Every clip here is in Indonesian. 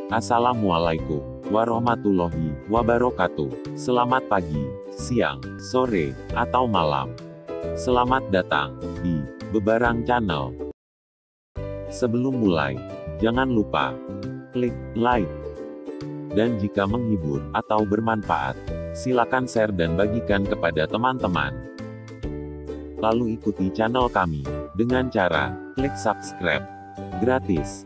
Assalamualaikum warahmatullahi wabarakatuh. Selamat pagi, siang, sore, atau malam. Selamat datang di Bebarang Channel. Sebelum mulai, jangan lupa klik like. Dan jika menghibur atau bermanfaat, silakan share dan bagikan kepada teman-teman. Lalu ikuti channel kami dengan cara klik subscribe gratis.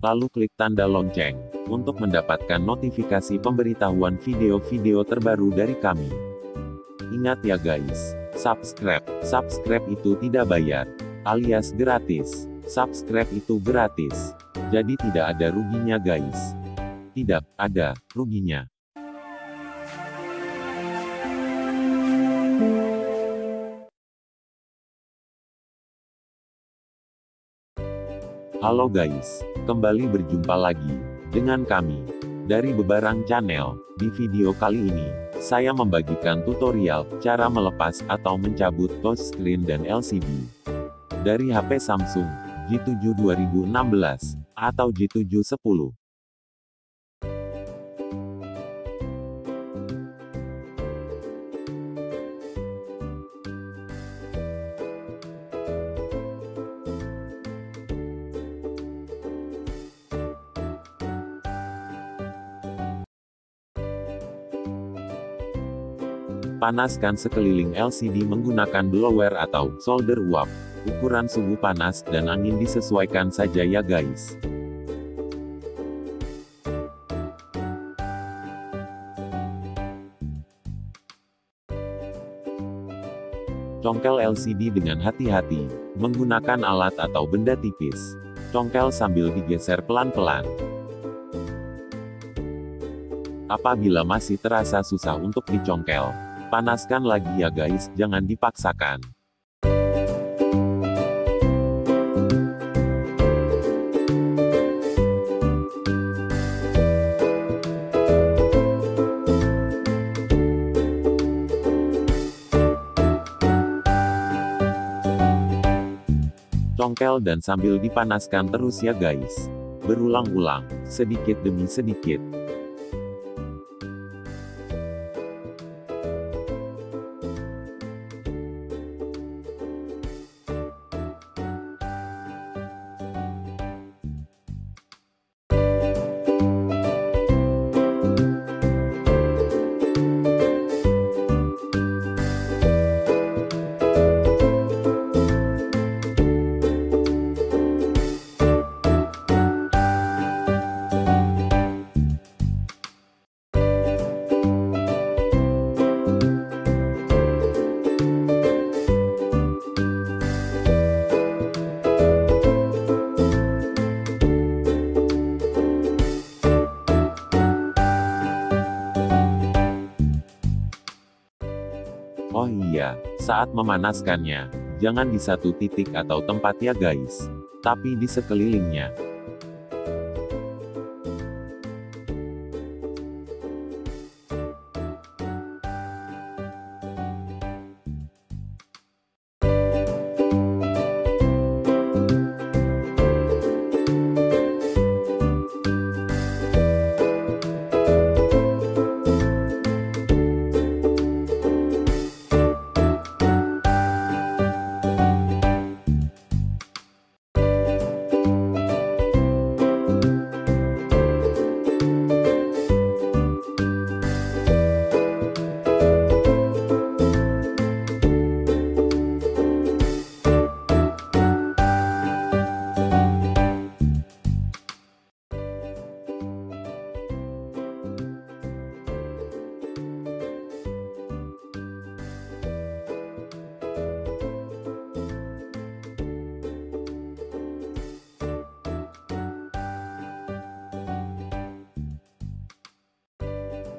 Lalu klik tanda lonceng untuk mendapatkan notifikasi pemberitahuan video-video terbaru dari kami. Ingat ya guys, subscribe itu tidak bayar, alias gratis. Subscribe itu gratis. Jadi tidak ada ruginya guys. Tidak ada ruginya. Halo guys, kembali berjumpa lagi dengan kami dari Bebarang Channel. Di video kali ini, saya membagikan tutorial cara melepas atau mencabut touchscreen dan LCD dari HP Samsung J7 2016 atau J7 10. Panaskan sekeliling LCD menggunakan blower atau solder uap. Ukuran suhu panas dan angin disesuaikan saja ya guys. Congkel LCD dengan hati-hati, menggunakan alat atau benda tipis. Congkel sambil digeser pelan-pelan. Apabila masih terasa susah untuk dicongkel, panaskan lagi ya guys, jangan dipaksakan. Congkel dan sambil dipanaskan terus ya guys. Berulang-ulang, sedikit demi sedikit. Oh iya, saat memanaskannya, jangan di satu titik atau tempat ya guys, tapi di sekelilingnya.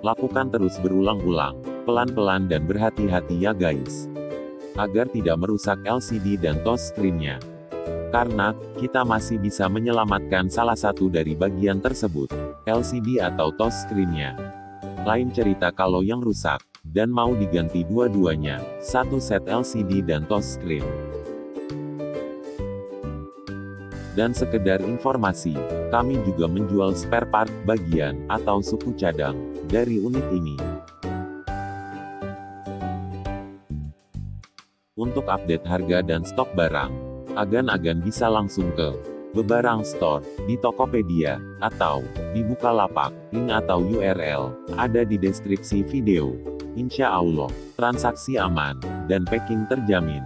Lakukan terus berulang-ulang, pelan-pelan dan berhati-hati ya guys. Agar tidak merusak LCD dan touchscreen-nya. Karena, kita masih bisa menyelamatkan salah satu dari bagian tersebut, LCD atau touchscreen-nya. Lain cerita kalau yang rusak, dan mau diganti dua-duanya, satu set LCD dan touchscreen. Dan sekedar informasi, kami juga menjual spare part, bagian, atau suku cadang, dari unit ini. Untuk update harga dan stok barang, agan-agan bisa langsung ke Bebarang Store, di Tokopedia, atau di Bukalapak. Link atau URL ada di deskripsi video. Insya Allah, transaksi aman, dan packing terjamin.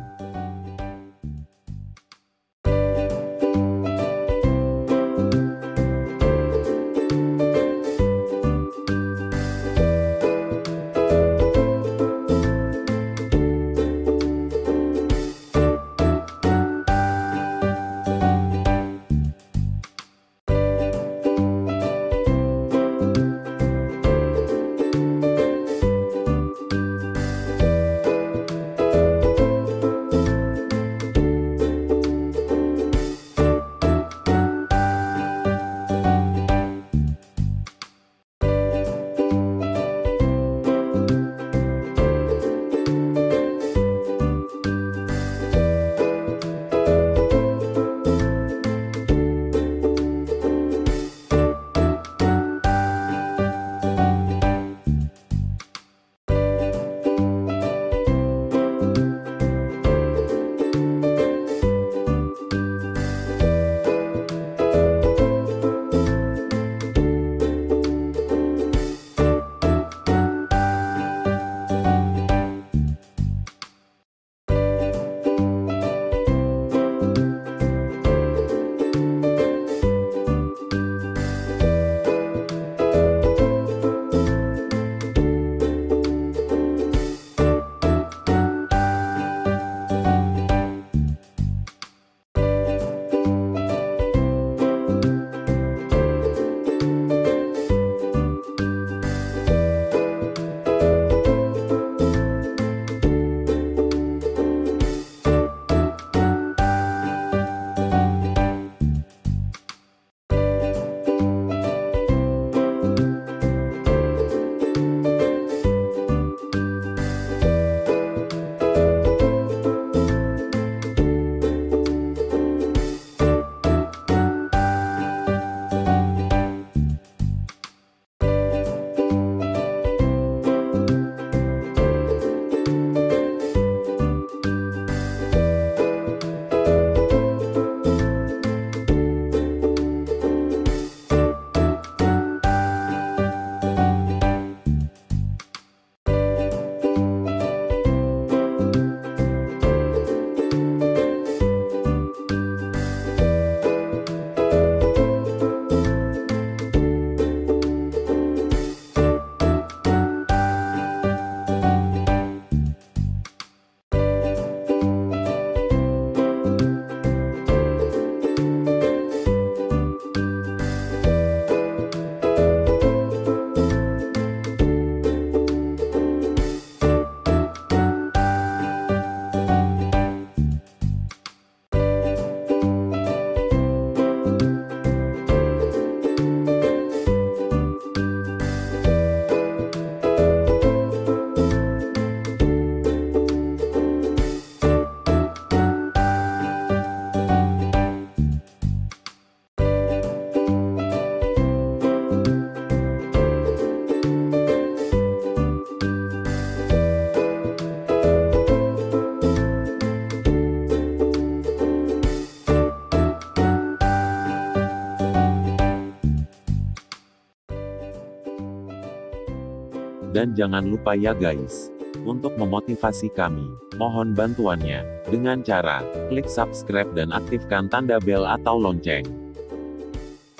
Dan jangan lupa ya guys, untuk memotivasi kami, mohon bantuannya, dengan cara, klik subscribe dan aktifkan tanda bel atau lonceng.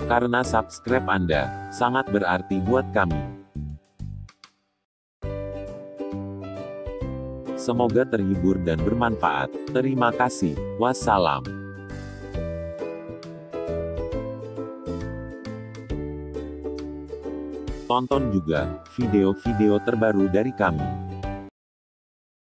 Karena subscribe Anda, sangat berarti buat kami. Semoga terhibur dan bermanfaat. Terima kasih. Wassalam. Tonton juga video-video terbaru dari kami.